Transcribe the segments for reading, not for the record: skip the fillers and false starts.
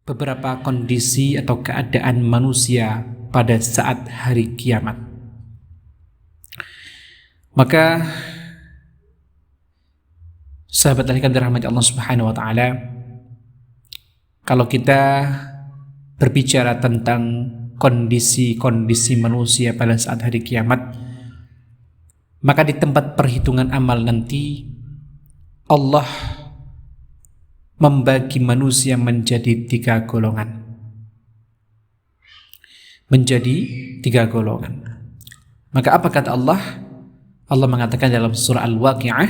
beberapa kondisi atau keadaan manusia pada saat hari kiamat. Maka sahabat yang dirahmati Allah Subhanahu wa taala, kalau kita berbicara tentang kondisi-kondisi manusia pada saat hari kiamat, maka di tempat perhitungan amal nanti Allah membagi manusia menjadi tiga golongan. Maka apa kata Allah? Allah mengatakan dalam surah Al-Waqi'ah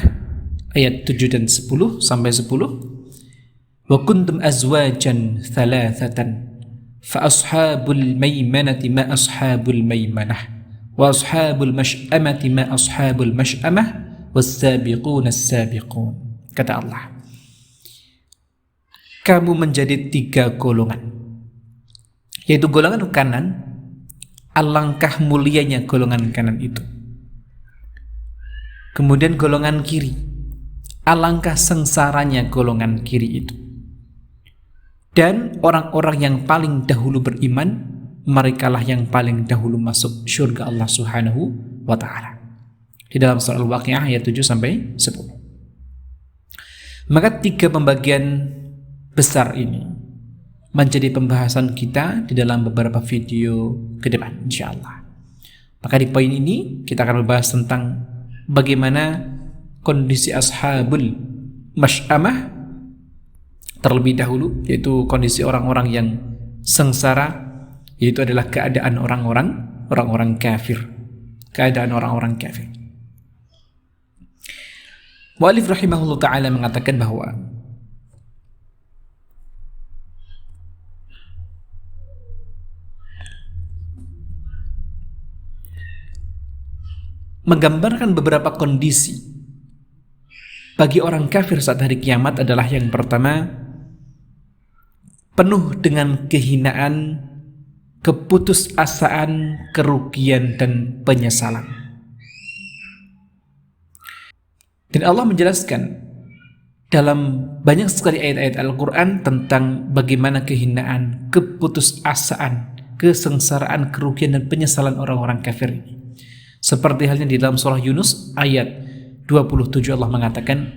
ayat 7 dan 10 sampai 10, wa kuntum azwajan thalathatan fa ashabul maimanati ma ashabul maimanah wa ashabul mash'amati ma ashabul mash'amah was-sabiquna as-sabiqun. Kata Allah, kamu menjadi tiga golongan, yaitu golongan kanan. Alangkah mulianya golongan kanan itu. Kemudian golongan kiri, alangkah sengsaranya golongan kiri itu. Dan orang-orang yang paling dahulu beriman, merekalah yang paling dahulu masuk surga Allah Subhanahu wa ta'ala. Di dalam surah Al-Waqi'ah ayat 7 sampai 10. Maka tiga pembagian besar ini menjadi pembahasan kita di dalam beberapa video ke depan, insyaallah. Maka di poin ini kita akan membahas tentang bagaimana kondisi ashabul mash'amah terlebih dahulu, yaitu kondisi orang-orang yang sengsara, yaitu adalah keadaan orang-orang kafir. Keadaan orang-orang kafir. Mu'allif rahimahullah ta'ala mengatakan bahwa menggambarkan beberapa kondisi bagi orang kafir saat hari kiamat adalah yang pertama, penuh dengan kehinaan, keputusasaan, kerugian, dan penyesalan. Dan Allah menjelaskan dalam banyak sekali ayat-ayat Al-Quran tentang bagaimana kehinaan, keputusasaan, kesengsaraan, kerugian, dan penyesalan orang-orang kafir ini. Seperti halnya di dalam surah Yunus ayat 27 Allah mengatakan,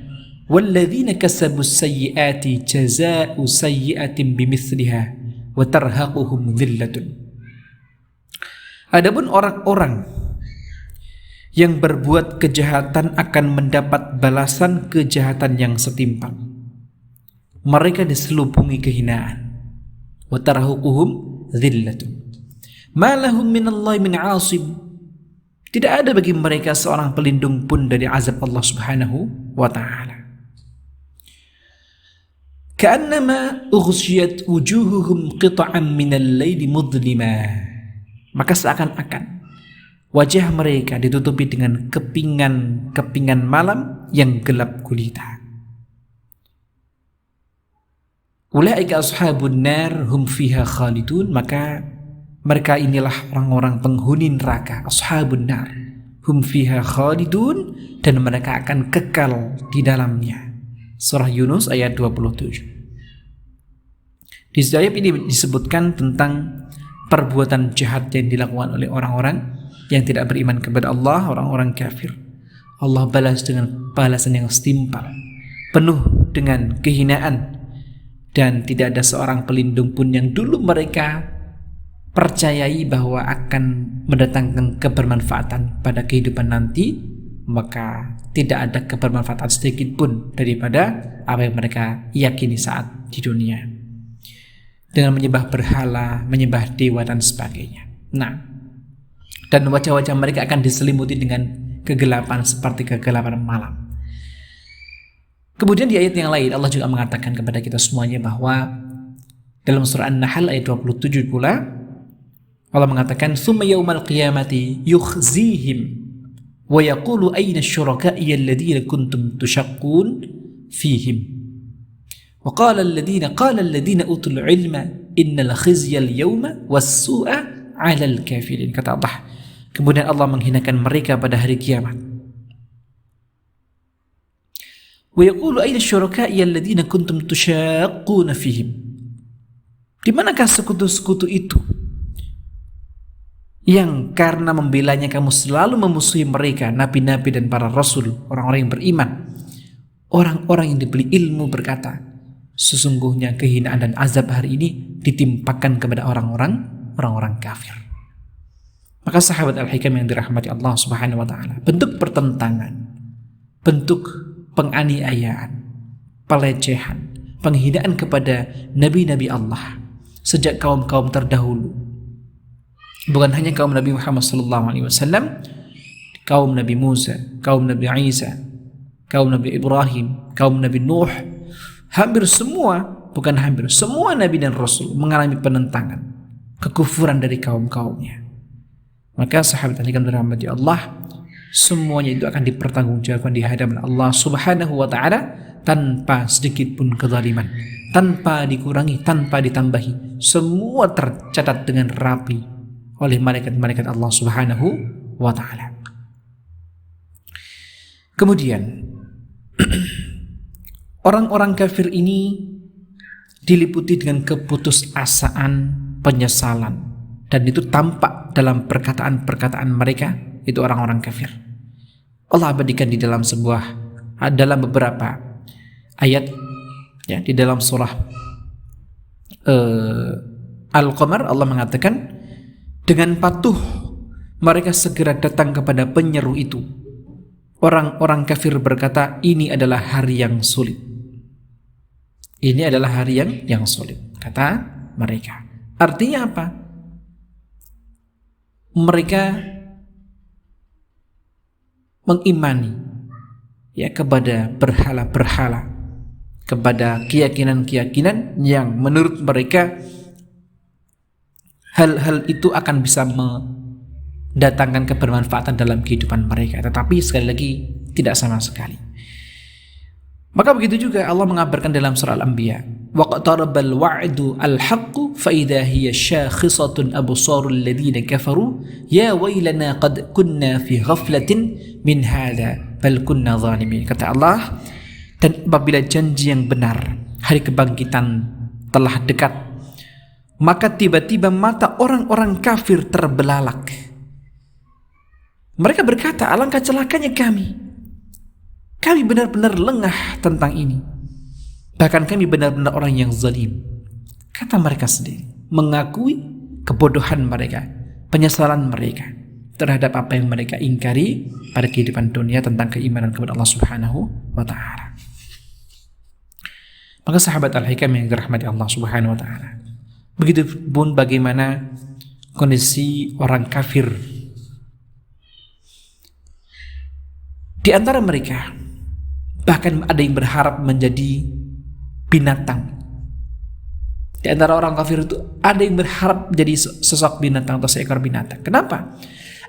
walladzina kasabus sayyiati jazaa'u sayyi'atin bimithliha wa tarhaquhum dhillatun. Adapun orang-orang yang berbuat kejahatan akan mendapat balasan kejahatan yang setimpal. Mereka diselubungi kehinaan. Wa tarhaquhum dhillatun. Ma lahum minallahi min 'asim. Tidak ada bagi mereka seorang pelindung pun dari azab Allah Subhanahu wa ta'ala. Ka'annama ughsyiyat wujuhuhum qita'an minal laili mudlima. Maka seakan-akan wajah mereka ditutupi dengan kepingan malam yang gelap gulita. Ulaika ashabun nar hum fiha khalidun. Maka mereka inilah orang-orang penghuni neraka, ashabun nar hum fiha khalidun, dan mereka akan kekal di dalamnya. Surah Yunus ayat 27. Di ayat ini disebutkan tentang perbuatan jahat yang dilakukan oleh orang-orang yang tidak beriman kepada Allah, orang-orang kafir. Allah balas dengan balasan yang setimpal, penuh dengan kehinaan, dan tidak ada seorang pelindung pun yang dulu mereka percayai bahwa akan mendatangkan kebermanfaatan pada kehidupan nanti, maka tidak ada kebermanfaatan sedikit pun daripada apa yang mereka yakini saat di dunia, dengan menyembah berhala, menyembah dewa, dan sebagainya. Nah, dan wajah-wajah mereka akan diselimuti dengan kegelapan seperti kegelapan malam. Kemudian di ayat yang lain Allah juga mengatakan kepada kita semuanya bahwa dalam surah An-Nahl ayat 27 pula Allah mengatakan, "Tsumma yaumal qiyamati yukhzihim wa yaqulu ayna syuraka'i alladhina kuntum tushaqqun fihim." Wa qala alladhina utul ilma innal khizya al-yawma was-su'a 'alal kafirin. Kata Allah, kemudian Allah menghinakan mereka pada hari kiamat. Wa yaqulu ayna syuraka'i alladhina kuntum tushaqquna fihim. Di manakah sekutu-sekutu itu yang karena membelanya kamu selalu memusuhi mereka, nabi-nabi dan para rasul, orang-orang yang beriman? Orang-orang yang diberi ilmu berkata, sesungguhnya kehinaan dan azab hari ini ditimpakan kepada orang-orang kafir. Maka sahabat Al-Hikam yang dirahmati Allah Subhanahu wa taala, bentuk pertentangan, bentuk penganiayaan, pelecehan, penghinaan kepada nabi-nabi Allah sejak kaum-kaum terdahulu, bukan hanya kaum Nabi Muhammad SAW, kaum Nabi Musa, kaum Nabi Isa, kaum Nabi Ibrahim, kaum Nabi Nuh, hampir semua, bukan hampir, semua Nabi dan Rasul mengalami penentangan, kekufuran dari kaum-kaumnya. Maka sahabat yang dirahmati Allah, semuanya itu akan dipertanggungjawabkan di hadapan Allah Subhanahu wa taala tanpa sedikit pun kezaliman, tanpa dikurangi, tanpa ditambahi. Semua tercatat dengan rapi oleh malaikat-malaikat Allah Subhanahu wa taala. Kemudian orang-orang kafir ini diliputi dengan keputusasaan, penyesalan, dan itu tampak dalam perkataan-perkataan mereka. Itu orang-orang kafir. Allah abadikan di dalam dalam beberapa ayat, ya, di dalam surah Al-Qamar Allah mengatakan, dengan patuh mereka segera datang kepada penyeru itu. Orang-orang kafir berkata, ini adalah hari yang sulit. Ini adalah hari yang sulit, kata mereka. Artinya apa? Mereka mengimani, ya, kepada berhala-berhala, kepada keyakinan-keyakinan yang menurut mereka hal-hal itu akan bisa mendatangkan kebermanfaatan dalam kehidupan mereka. Tetapi sekali lagi tidak sama sekali. Maka begitu juga Allah mengabarkan dalam surah Al-Anbiya, waqtarabal wa'du al-haqqu fa idza hiya syakhisatun absarul ladzina kafaru ya wailana qad kunna fi ghaflatin min hadza bal kunna zalimin. Kata Allah, dan apabila janji yang benar, hari kebangkitan telah dekat, maka tiba-tiba mata orang-orang kafir terbelalak. Mereka berkata, alangkah celakanya kami benar-benar lengah tentang ini. Bahkan kami benar-benar orang yang zalim. Kata mereka sendiri, mengakui kebodohan mereka, penyesalan mereka terhadap apa yang mereka ingkari pada kehidupan dunia tentang keimanan kepada Allah Subhanahu wa taala. Maka sahabat Al-Hikam yang dirahmati Allah Subhanahu wa taala, begitu pun bagaimana kondisi orang kafir. Di antara mereka bahkan ada yang berharap menjadi binatang. Di antara orang kafir itu ada yang berharap menjadi sosok binatang atau seekor binatang. Kenapa?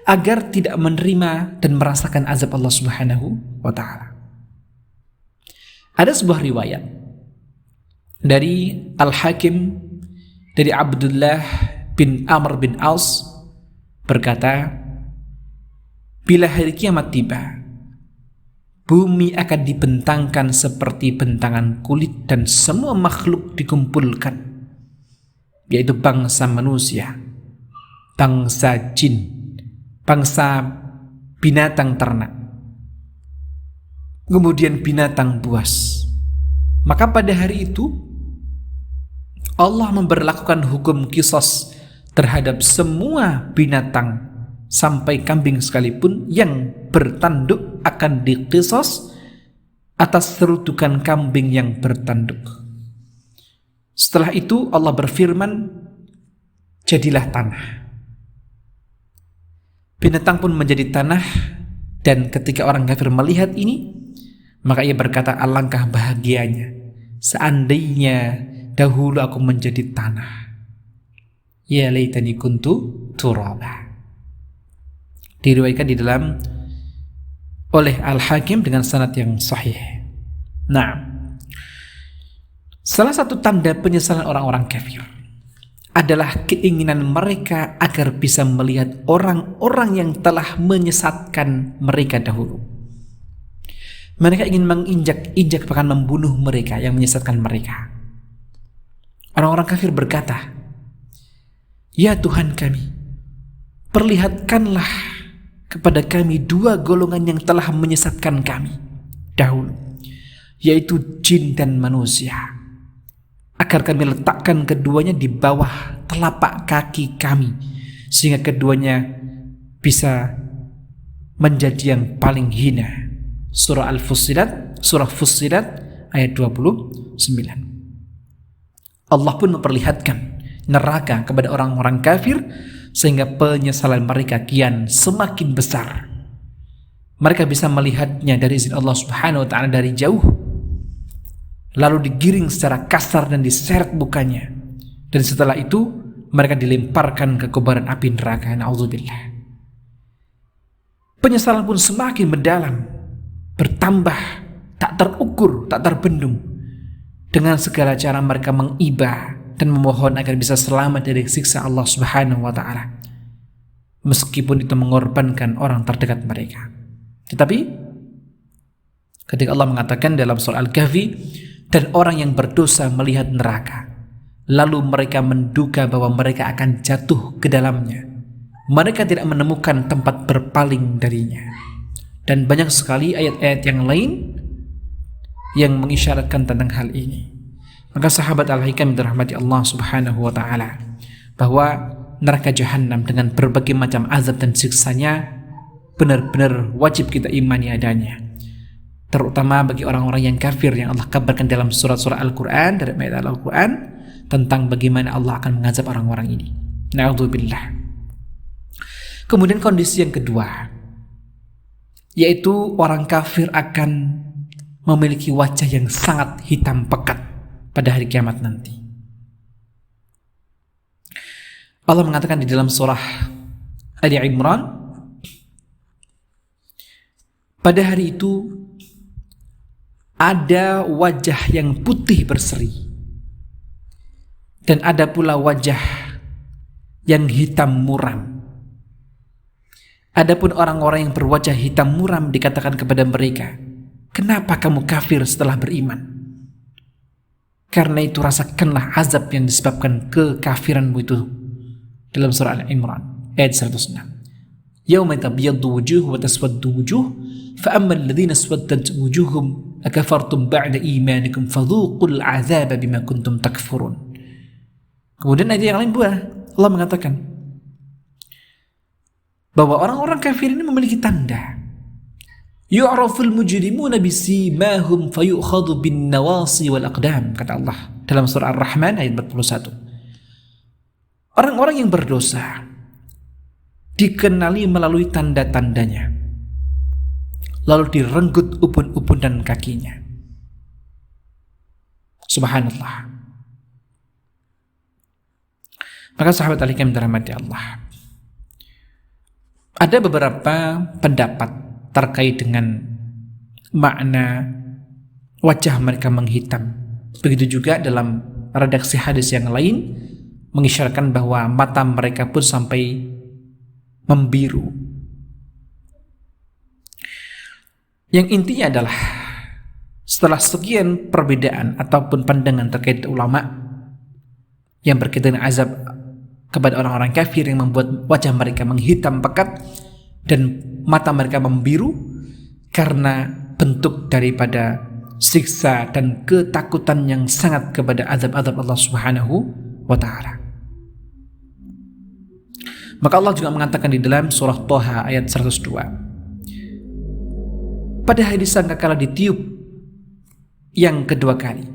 Agar tidak menerima dan merasakan azab Allah Subhanahu wa taala. Ada sebuah riwayat dari Al-Hakim, dari Abdullah bin Amr bin Aus berkata, bila hari kiamat tiba, bumi akan dibentangkan seperti bentangan kulit dan semua makhluk dikumpulkan, yaitu bangsa manusia, bangsa jin, bangsa binatang ternak, kemudian binatang buas. Maka pada hari itu Allah memberlakukan hukum qisas terhadap semua binatang, sampai kambing sekalipun yang bertanduk akan diqisas atas serutukan kambing yang bertanduk. Setelah itu Allah berfirman, jadilah tanah. Binatang pun menjadi tanah, dan ketika orang kafir melihat ini, maka ia berkata, alangkah bahagianya seandainya dahulu aku menjadi tanah. Ya laitani kuntu turaba. Diriwayatkan di dalam oleh Al-Hakim dengan sanad yang sahih. Nah, salah satu tanda penyesalan orang-orang kafir adalah keinginan mereka agar bisa melihat orang-orang yang telah menyesatkan mereka dahulu. Mereka ingin menginjak-injak, bahkan membunuh mereka yang menyesatkan mereka. Orang-orang kafir berkata, "Ya Tuhan kami, perlihatkanlah kepada kami dua golongan yang telah menyesatkan kami dahulu, yaitu jin dan manusia, agar kami letakkan keduanya di bawah telapak kaki kami, sehingga keduanya bisa menjadi yang paling hina." Surah Al-Fussilat, Surah Fussilat ayat 29. Allah pun memperlihatkan neraka kepada orang-orang kafir sehingga penyesalan mereka kian semakin besar. Mereka bisa melihatnya dari izin Allah Subhanahu wa taala dari jauh, lalu digiring secara kasar dan diseret mukanya, dan setelah itu mereka dilemparkan ke kobaran api neraka. Na'udzubillah. Penyesalan pun semakin mendalam, bertambah, tak terukur, tak terbendung. Dengan segala cara mereka mengibah dan memohon agar bisa selamat dari siksa Allah Subhanahu wa taala, meskipun itu mengorbankan orang terdekat mereka. Tetapi ketika Allah mengatakan dalam surah Al-Kahfi, dan orang yang berdosa melihat neraka, lalu mereka menduga bahwa mereka akan jatuh ke dalamnya, mereka tidak menemukan tempat berpaling darinya. Dan banyak sekali ayat-ayat yang lain yang mengisyaratkan tentang hal ini. Maka sahabat Al-Hikam dirahmati Allah Subhanahu wa taala, bahwa neraka jahanam dengan berbagai macam azab dan siksanya benar-benar wajib kita imani adanya, terutama bagi orang-orang yang kafir yang Allah kabarkan dalam surat-surat Al-Quran, dari ayat Al-Quran tentang bagaimana Allah akan mengazab orang-orang ini. Na'udzubillah. Kemudian kondisi yang kedua, yaitu orang kafir akan memiliki wajah yang sangat hitam pekat pada hari kiamat nanti. Allah mengatakan di dalam surah Ali Imran, pada hari itu ada wajah yang putih berseri, dan ada pula wajah yang hitam muram. Adapun orang-orang yang berwajah hitam muram dikatakan kepada mereka, "Kenapa kamu kafir setelah beriman? Karena itu rasakanlah azab yang disebabkan kekafiranmu itu." Dalam surah Al-Imran ayat 106. "Yauma tabyaddu wujuh wa taswaddu wujuh, fa ammal ladzina aswaddat wujuhum akafartum ba'da imanikum fadhuqul 'adzaba bima kuntum takfurun." Kemudian ayat yang lain pula Allah mengatakan bahwa orang-orang kafir ini memiliki tanda. "Yu'raful mujrimuna bisimahum fayu'khadhu bin nawasi wal aqdam," kata Allah dalam surah Ar-Rahman ayat 41. Orang-orang yang berdosa dikenali melalui tanda-tandanya, lalu direnggut ubun-ubun dan kakinya. Subhanallah. Maka sahabat Al-Hikam dirahmati Allah, ada beberapa pendapat terkait dengan makna wajah mereka menghitam. Begitu juga dalam redaksi hadis yang lain mengisyaratkan bahwa mata mereka pun sampai membiru. Yang intinya adalah setelah sekian perbedaan ataupun pandangan terkait ulama yang berkaitan dengan azab kepada orang-orang kafir yang membuat wajah mereka menghitam pekat dan mata mereka membiru karena bentuk daripada siksa dan ketakutan yang sangat kepada azab-azab Allah Subhanahu wa taala. Maka Allah juga mengatakan di dalam surah Thaha ayat 102, "Pada hari sangkakala ditiup yang kedua kali,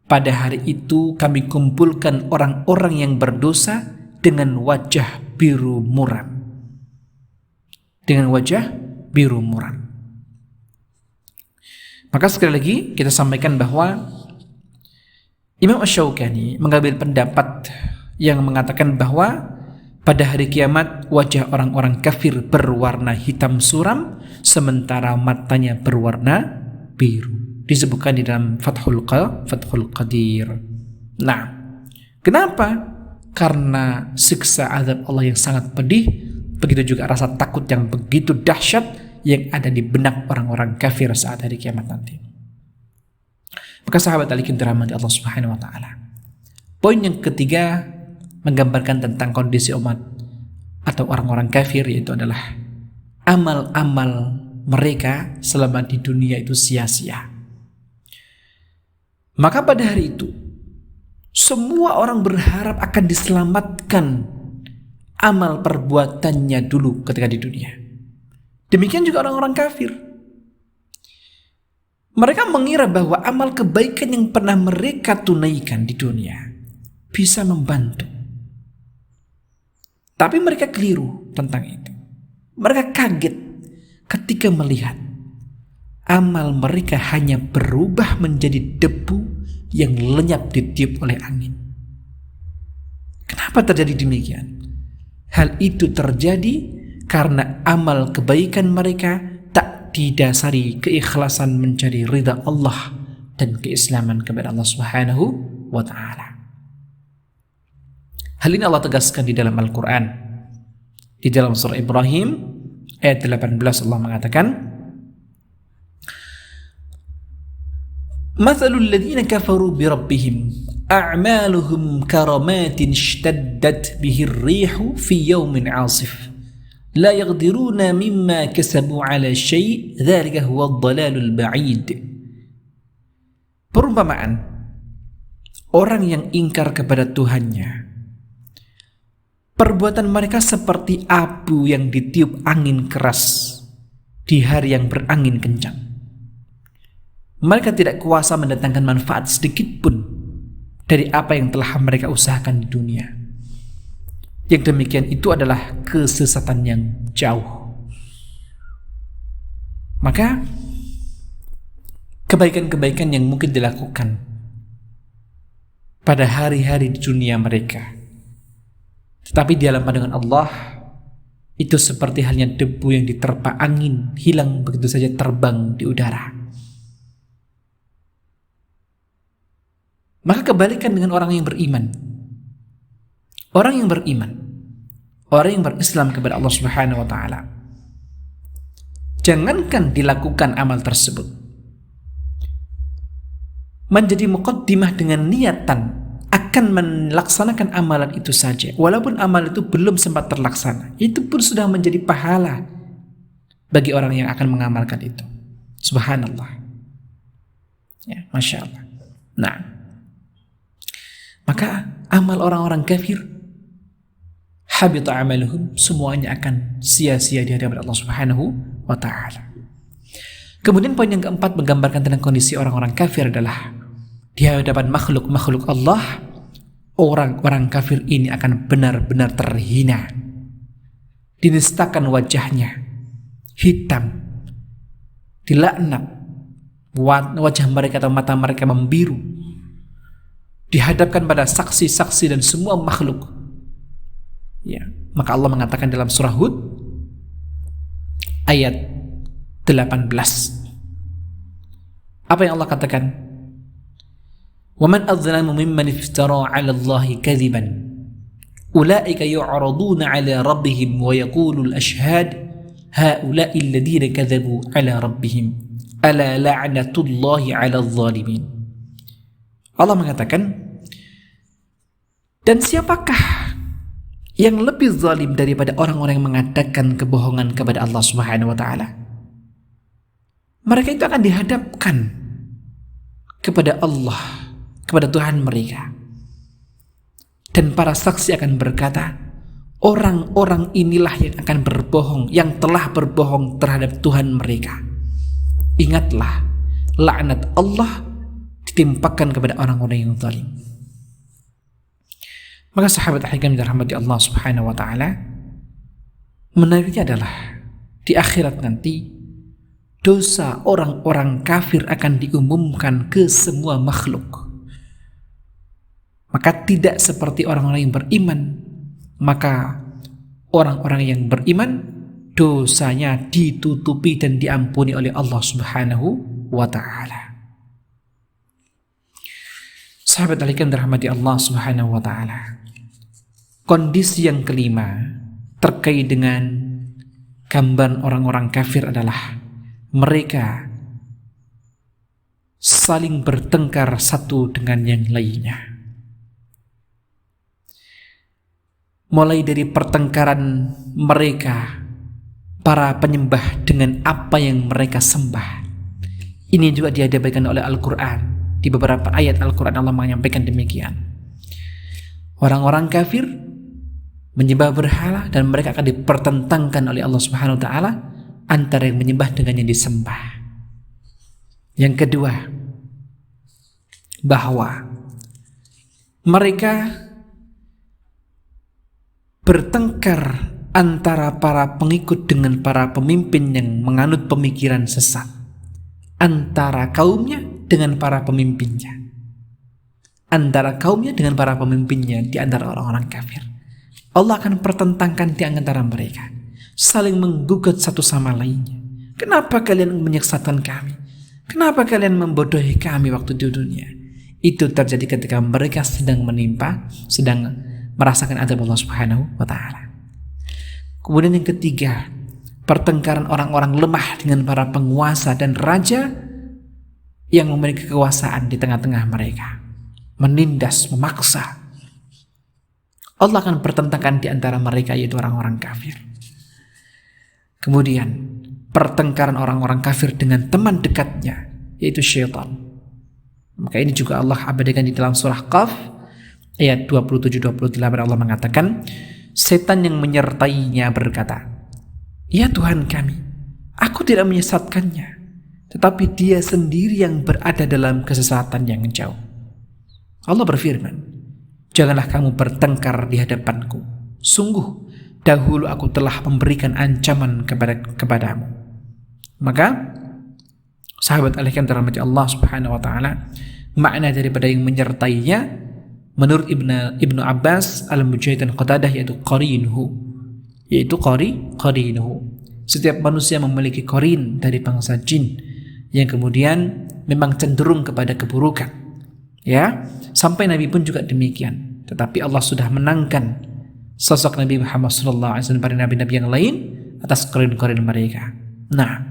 pada hari itu kami kumpulkan orang-orang yang berdosa dengan wajah biru muram." Dengan wajah biru muram. Maka sekali lagi kita sampaikan bahwa Imam Asy-Syaukani mengambil pendapat yang mengatakan bahwa pada hari kiamat wajah orang-orang kafir berwarna hitam suram, sementara matanya berwarna biru. Disebutkan di dalam Fathul Qadir. Nah, kenapa? Karena siksa azab Allah yang sangat pedih, begitu juga rasa takut yang begitu dahsyat yang ada di benak orang-orang kafir saat hari kiamat nanti. Maka sahabat Al-Hikam dirahmati Allah Subhanahu wa taala, Poin yang ketiga menggambarkan tentang kondisi umat atau orang-orang kafir, yaitu adalah amal-amal mereka selama di dunia itu sia-sia. Maka pada hari itu semua orang berharap akan diselamatkan amal perbuatannya dulu ketika di dunia. Demikian juga orang-orang kafir. Mereka mengira bahwa amal kebaikan yang pernah mereka tunaikan di dunia bisa membantu. Tapi mereka keliru tentang itu. Mereka kaget ketika melihat amal mereka hanya berubah menjadi debu yang lenyap ditiup oleh angin. Kenapa terjadi demikian? Hal itu terjadi karena amal kebaikan mereka tak didasari keikhlasan mencari ridha Allah dan keislaman kepada Allah Subhanahu wa ta'ala. Hal ini Allah tegaskan di dalam Al-Quran. Di dalam surah Ibrahim ayat 18 Allah mengatakan, Mathalul ladzina kafaru bi rabbihim a'maluhum karamatin ishtaddat bihi ar-rihu fi yawmin 'asif la yaqdiruna mimma kasabu 'ala syai' dzalika huwa ad-dhalalul ba'id. Perumpamaan orang yang ingkar kepada Tuhannya, perbuatan mereka seperti abu yang ditiup angin keras di hari yang berangin kencang. Mereka tidak kuasa mendatangkan manfaat sedikit pun dari apa yang telah mereka usahakan di dunia. Yang demikian itu adalah kesesatan yang jauh. Maka kebaikan-kebaikan yang mungkin dilakukan pada hari-hari di dunia mereka, tetapi di dalam pandangan Allah itu seperti halnya debu yang diterpa angin, hilang begitu saja, terbang di udara. Maka kebalikan dengan orang yang beriman. Orang yang beriman, orang yang berislam kepada Allah Subhanahu wa ta'ala, jangankan dilakukan amal tersebut, menjadi muqaddimah dengan niatan akan melaksanakan amalan itu saja, walaupun amal itu belum sempat terlaksana, itu pun sudah menjadi pahala bagi orang yang akan mengamalkan itu. Subhanallah. Ya, Masya Allah. Nah, maka amal orang-orang kafir, habita amaluhum, semuanya akan sia-sia di hadapan Allah Subhanahu wa ta'ala. Kemudian poin yang keempat menggambarkan tentang kondisi orang-orang kafir adalah di hadapan makhluk-makhluk Allah, orang-orang kafir ini akan benar-benar terhina, dinistakan wajahnya, hitam, dilaknat, wajah mereka atau mata mereka membiru, dihadapkan pada saksi-saksi dan semua makhluk. Ya, maka Allah mengatakan dalam surah Hud ayat 18. Apa yang Allah katakan? وَمَنْ أَظْلَمُ مِمَّنِ افْتَرَى عَلَى اللَّهِ كَذِبًا أُولَئِكَ يُعْرَضُونَ عَلَى رَبِّهِمْ وَيَقُولُ الْأَشْهَادُ هَؤُلَاءِ الَّذِينَ كَذَبُوا عَلَى رَبِّهِمْ أَلَا لَعْنَةُ اللَّهِ عَلَى الظَّالِمِينَ. Allah mengatakan, dan siapakah yang lebih zalim daripada orang-orang yang mengadakan kebohongan kepada Allah Subhanahu wa ta'ala? Mereka itu akan dihadapkan kepada Allah, kepada Tuhan mereka, dan para saksi akan berkata, orang-orang inilah yang akan berbohong, yang telah berbohong terhadap Tuhan mereka. Ingatlah, laknat Allah ditimpakan kepada orang-orang yang zalim. Maka sahabat hikam dirahmati Allah Subhanahu wa ta'ala, menariknya adalah di akhirat nanti dosa orang-orang kafir akan diumumkan ke semua makhluk. Maka tidak seperti orang-orang yang beriman. Maka orang-orang yang beriman dosanya ditutupi dan diampuni oleh Allah Subhanahu wa ta'ala. Sahabat al-hikam dirahmati Allah Subhanahu wa ta'ala, kondisi yang kelima terkait dengan gambaran orang-orang kafir adalah mereka saling bertengkar satu dengan yang lainnya. mulai dari pertengkaran mereka para penyembah dengan apa yang mereka sembah. Ini juga dihadapkan oleh Al-Quran. Di beberapa ayat Al-Quran Allah menyampaikan demikian. Orang-orang kafir menyembah berhala dan mereka akan dipertentangkan oleh Allah Subhanahu wa taala antara yang menyembah dengan yang disembah. Yang kedua, bahwa mereka bertengkar antara para pengikut dengan para pemimpin yang menganut pemikiran sesat, antara kaumnya dengan para pemimpinnya, antara kaumnya dengan para pemimpinnya di antara orang-orang kafir. Allah akan pertentangkan di antara mereka, saling menggugat satu sama lainnya. Kenapa kalian menyesatkan kami? Kenapa kalian membodohi kami waktu di dunia? Itu terjadi ketika mereka sedang merasakan azab Allah Subhanahu wa taala. Kemudian yang ketiga, pertengkaran orang-orang lemah dengan para penguasa dan raja yang memiliki kekuasaan di tengah-tengah mereka, menindas, memaksa. Allah akan pertentangkan di antara mereka, yaitu orang-orang kafir. Kemudian pertengkaran orang-orang kafir dengan teman dekatnya, yaitu syaitan. Maka ini juga Allah abadikan di dalam surah Qaf ayat 27-28. Allah mengatakan, setan yang menyertainya berkata, "Ya Tuhan kami, aku tidak menyesatkannya, tetapi dia sendiri yang berada dalam kesesatan yang jauh." Allah berfirman, "Janganlah kamu bertengkar di hadapanku. Sungguh dahulu aku telah memberikan ancaman kepadamu." Maka sahabat alaikum dirahmati Allah Subhanahu wa taala, makna daripada yang menyertainya menurut Ibnu Abbas, Al-Mujahid dan Qatadah yaitu qarinuhu, yaitu qarinuhu. Setiap manusia memiliki qarin dari bangsa jin yang kemudian memang cenderung kepada keburukan. Ya, sampai Nabi pun juga demikian. Tetapi Allah sudah menangkan sosok Nabi Muhammad SAW pada nabi-nabi yang lain atas qarin-qarin mereka. Nah,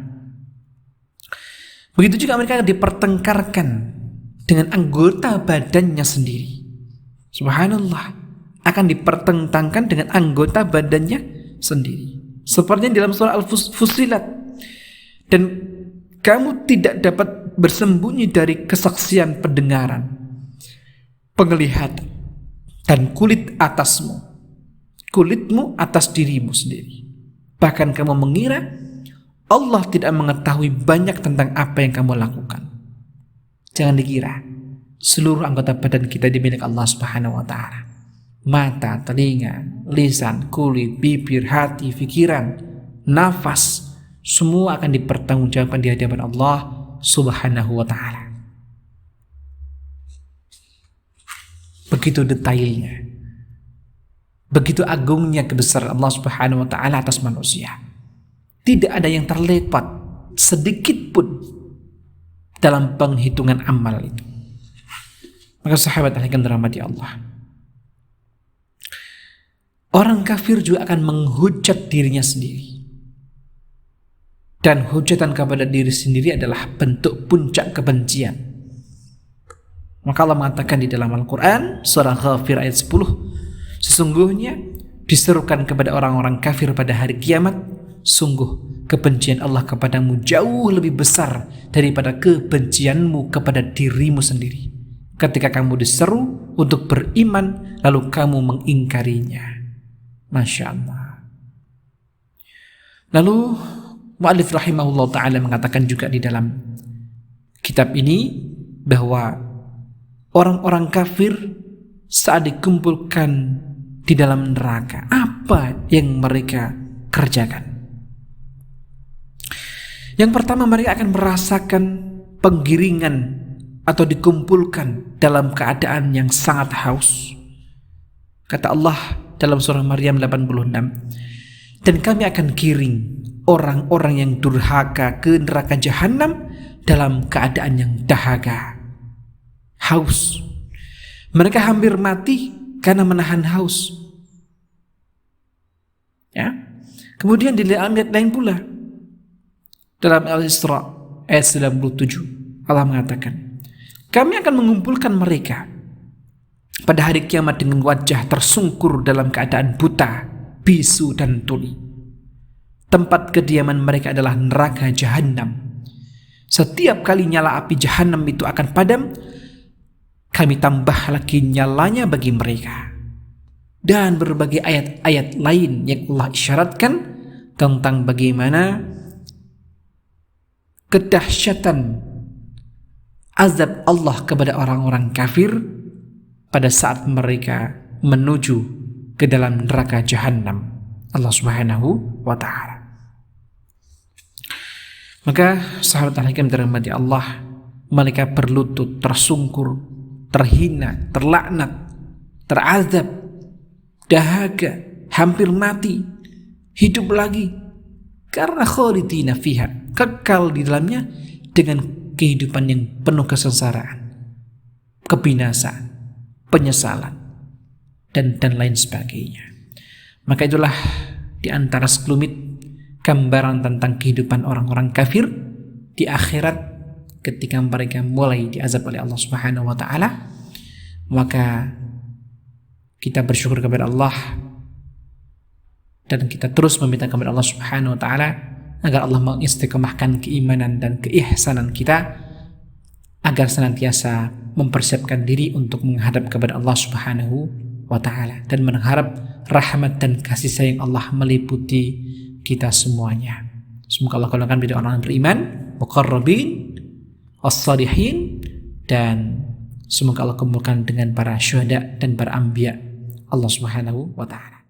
begitu juga mereka dipertengkarkan dengan anggota badannya sendiri. Subhanallah, akan dipertentangkan dengan anggota badannya sendiri. Sepertinya dalam surah Al-Fussilat, dan kamu tidak dapat bersembunyi dari kesaksian pendengaran, penglihatan, dan kulit atasmu, kulitmu atas dirimu sendiri. Bahkan kamu mengira Allah tidak mengetahui banyak tentang apa yang kamu lakukan. Jangan dikira seluruh anggota badan kita dimiliki Allah Subhanahu wa taala. Mata, telinga, lisan, kulit, bibir, hati, pikiran, nafas, semua akan dipertanggungjawabkan di hadapan Allah Subhanahu wa taala. Begitu detailnya, begitu agungnya kebesaran Allah Subhanahu wa taala atas manusia. Tidak ada yang terlewat sedikit pun dalam penghitungan amal itu. Maka sahabat yang dirahmati Allah, orang kafir juga akan menghujat dirinya sendiri. Dan hujatan kepada diri sendiri adalah bentuk puncak kebencian. Maka Allah mengatakan di dalam Al-Quran surah Ghafir ayat 10, sesungguhnya diserukan kepada orang-orang kafir pada hari kiamat, sungguh kebencian Allah kepadamu jauh lebih besar daripada kebencianmu kepada dirimu sendiri. Ketika kamu diseru untuk beriman, lalu kamu mengingkarinya. Masya Allah. Lalu mu'allif rahimahullah ta'ala mengatakan juga di dalam kitab ini bahwa orang-orang kafir saat dikumpulkan di dalam neraka, apa yang mereka kerjakan? Yang pertama, mereka akan merasakan penggiringan atau dikumpulkan dalam keadaan yang sangat haus. Kata Allah dalam surah Maryam 86, dan kami akan giring orang-orang yang durhaka ke neraka jahanam dalam keadaan yang dahaga, haus. Mereka hampir mati karena menahan haus. Ya. Kemudian di ayat lain pula dalam Al-Isra ayat 97 Allah mengatakan, kami akan mengumpulkan mereka pada hari kiamat dengan wajah tersungkur dalam keadaan buta, bisu dan tuli. Tempat kediaman mereka adalah neraka jahanam. Setiap kali nyala api jahanam itu akan padam, kami tambah lagi nyalanya bagi mereka. Dan berbagai ayat-ayat lain yang Allah isyaratkan tentang bagaimana kedahsyatan azab Allah kepada orang-orang kafir pada saat mereka menuju ke dalam neraka jahanam Allah Subhanahu wa ta'ala. Maka sahabat al-hikam dirahmati Allah, mereka berlutut, tersungkur, terhina, terlaknat, terazab, dahaga, hampir mati, hidup lagi, karena khalidina fiha, kekal di dalamnya dengan kehidupan yang penuh kesengsaraan, kebinasaan, penyesalan, dan lain sebagainya. Maka itulah di antara sekelumit gambaran tentang kehidupan orang-orang kafir di akhirat ketika mereka mulai diazab oleh Allah Subhanahu wa ta'ala. Maka kita bersyukur kepada Allah dan kita terus meminta kepada Allah Subhanahu wa ta'ala agar Allah mengistiqomahkan keimanan dan keihsanan kita, agar senantiasa mempersiapkan diri untuk menghadap kepada Allah Subhanahu wa ta'ala dan mengharap rahmat dan kasih sayang Allah meliputi kita semuanya. Semoga Allah golongkan menjadi orang beriman, muqarrabin, as-salihin, dan semoga Allah kumpulkan dengan para syuhada dan para anbiya Allah Subhanahu wa ta'ala.